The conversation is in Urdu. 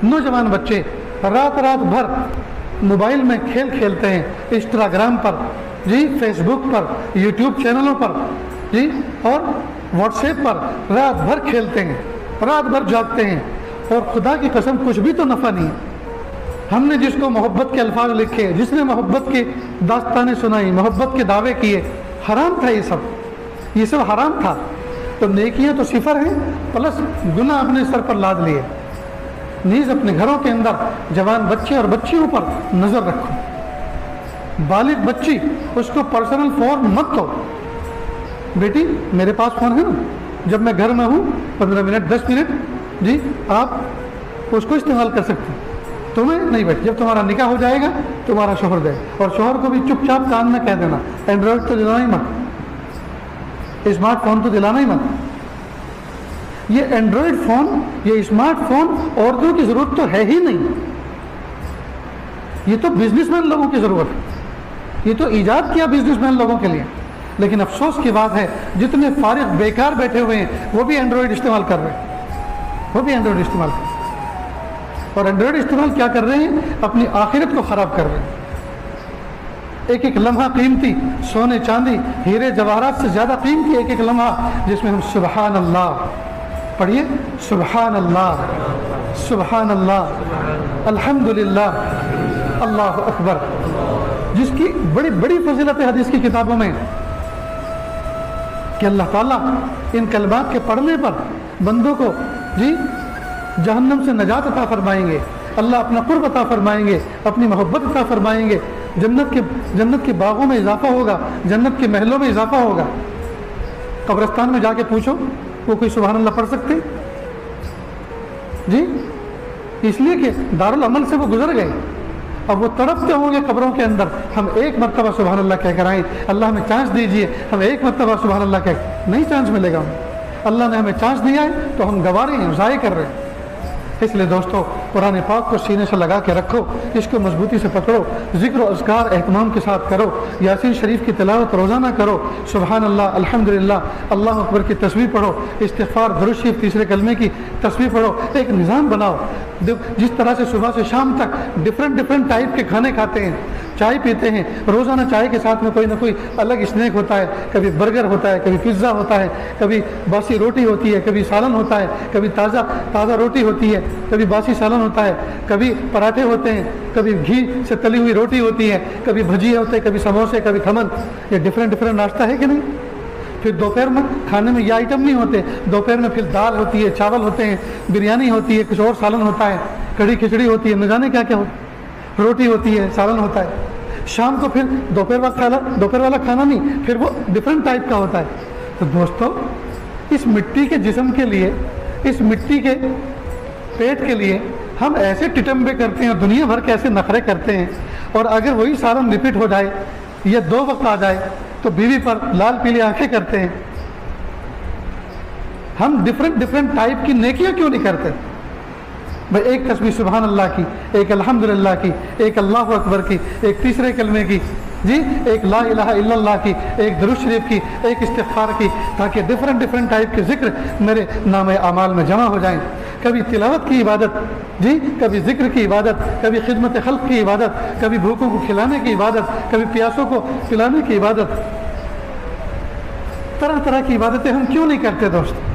نوجوان بچے رات رات بھر موبائل میں کھیل کھیلتے ہیں، انسٹاگرام پر جی، فیس بک پر، یوٹیوب چینلوں پر جی، اور واٹس ایپ پر رات بھر کھیلتے ہیں، رات بھر جاگتے ہیں، اور خدا کی قسم کچھ بھی تو نفع نہیں ہے۔ ہم نے جس کو محبت کے الفاظ لکھے، جس نے محبت کی داستانیں سنائی، محبت کے دعوے کیے، حرام تھا یہ سب حرام تھا۔ تو نیکیاں تو صفر ہیں، پلس گناہ اپنے سر پر لاد لیے۔ نیز اپنے گھروں کے اندر جوان بچے اور بچیوں پر نظر رکھو۔ بالغ بچی، اس کو پرسنل فون مت دو۔ بیٹی میرے پاس فون ہے نا، جب میں گھر میں ہوں 15 منٹ 10 منٹ جی آپ اس کو استعمال کر سکتے، تمہیں نہیں بیٹھ۔ جب تمہارا نکاح ہو جائے گا تمہارا شوہر دے، اور شوہر کو بھی چپ چاپ کان میں کہہ دینا اینڈرائڈ تو دلانا ہی مت، اسمارٹ فون تو دلانا ہی مت۔ یہ اینڈرائڈ فون، یہ اسمارٹ فون عورتوں کی ضرورت تو ہے ہی نہیں، یہ تو بزنس مین لوگوں کی ضرورت ہے، یہ تو ایجاد کیا بزنس مین لوگوں کے لیے۔ لیکن افسوس کی بات ہے جتنے فارغ بیکار بیٹھے ہوئے ہیں وہ بھی اینڈرائڈ استعمال کر رہے ہیں، وہ بھی اینڈرائڈ استعمال کر رہے ہیں، اور اینڈرائڈ استعمال کیا کر رہے ہیں؟ اپنی آخرت کو خراب کر رہے ہیں۔ ایک ایک لمحہ قیمتی، سونے چاندی ہیرے جواہرات سے زیادہ قیمتی ایک ایک لمحہ، جس میں ہم سبحان اللہ پڑھیے، سبحان اللہ، سبحان اللہ، الحمدللہ، اللہ اکبر، جس کی بڑی بڑی فضیلت ہے حدیث کی کتابوں میں کہ اللہ تعالیٰ ان کلمات کے پڑھنے پر بندوں کو جی جہنم سے نجات عطا فرمائیں گے، اللہ اپنا قرب عطا فرمائیں گے، اپنی محبت عطا فرمائیں گے، جنت کے باغوں میں اضافہ ہوگا، جنت کے محلوں میں اضافہ ہوگا۔ قبرستان میں جا کے پوچھو وہ کوئی سبحان اللہ پڑھ سکتے جی؟ اس لیے کہ دارالعمل سے وہ گزر گئے، اب وہ تڑپتے ہوں گے قبروں کے اندر، ہم ایک مرتبہ سبحان اللہ کہہ کر آئیں، اللہ ہمیں چانس دیجئے، ہم ایک مرتبہ سبحان اللہ کہہ، نہیں چانس ملے گا ہمیں، اللہ نے ہمیں چانس دیا ہے تو ہم گنوا رہے ہیں، ضائع کر رہے ہیں۔ اس لیے دوستو قرآن پاک کو سینے سے لگا کے رکھو، اس کو مضبوطی سے پکڑو، ذکر و اذکار اہتمام کے ساتھ کرو، یاسین شریف کی تلاوت روزانہ کرو، سبحان اللہ، الحمدللہ، اللہ اکبر کی تسبیح پڑھو، استغفار، درود شریف تیسرے کلمے کی تسبیح پڑھو، ایک نظام بناؤ۔ جس طرح سے صبح سے شام تک ڈفرینٹ ٹائپ کے کھانے کھاتے ہیں، چائے پیتے ہیں، روزانہ چائے کے ساتھ میں کوئی نہ کوئی الگ اسنیک ہوتا ہے، کبھی برگر ہوتا ہے، کبھی پیزا ہوتا ہے، کبھی باسی روٹی ہوتی ہے، کبھی سالن ہوتا ہے، کبھی تازہ روٹی ہوتی ہے، کبھی باسی سالن ہوتا ہے، کبھی پراٹھے ہوتے ہیں، کبھی گھی سے تلی ہوئی روٹی ہوتی ہے، کبھی بھجیے ہوتے ہیں، کبھی سموسے، کبھی کھمن۔ یہ ڈفرینٹ ناشتہ ہے کہ نہیں؟ پھر دوپہر میں کھانے میں یہ آئٹم نہیں ہوتے، دوپہر میں پھر دال ہوتی ہے، چاول ہوتے ہیں، بریانی ہوتی ہے، کچھ اور سالن ہوتا ہے، کڑھی کھچڑی ہوتی ہے، نہ جانے کیا کیا ہوتا ہے، روٹی ہوتی ہے، سالن ہوتا ہے۔ شام کو پھر دوپہر والا کھانا نہیں، پھر وہ ڈفرینٹ ٹائپ کا ہوتا ہے۔ تو دوستو اس مٹی کے جسم کے لیے، اس مٹی کے پیٹ کے لیے ہم ایسے ٹٹمبے کرتے ہیں، دنیا بھر کے ایسے نخرے کرتے ہیں، اور اگر وہی سالن ریپیٹ ہو جائے یا 2 وقت آ جائے تو بیوی پر لال پیلی آنکھیں کرتے ہیں۔ ہم ڈفرینٹ ٹائپ کی نیکیاں کیوں نہیں کرتے؟ بھائی ایک تسبیح سبحان اللہ کی، ایک الحمدللہ کی، ایک اللہ اکبر کی، ایک تیسرے کلمے کی جی، ایک لا الہ الا اللہ کی، ایک درود شریف کی، ایک استغفار کی، تاکہ ڈفرینٹ ٹائپ کے ذکر میرے نام اعمال میں جمع ہو جائیں۔ کبھی تلاوت کی عبادت جی، کبھی ذکر کی عبادت، کبھی خدمت خلق کی عبادت، کبھی بھوکوں کو کھلانے کی عبادت، کبھی پیاسوں کو پلانے کی عبادت، طرح طرح کی عبادتیں ہم کیوں نہیں کرتے دوست؟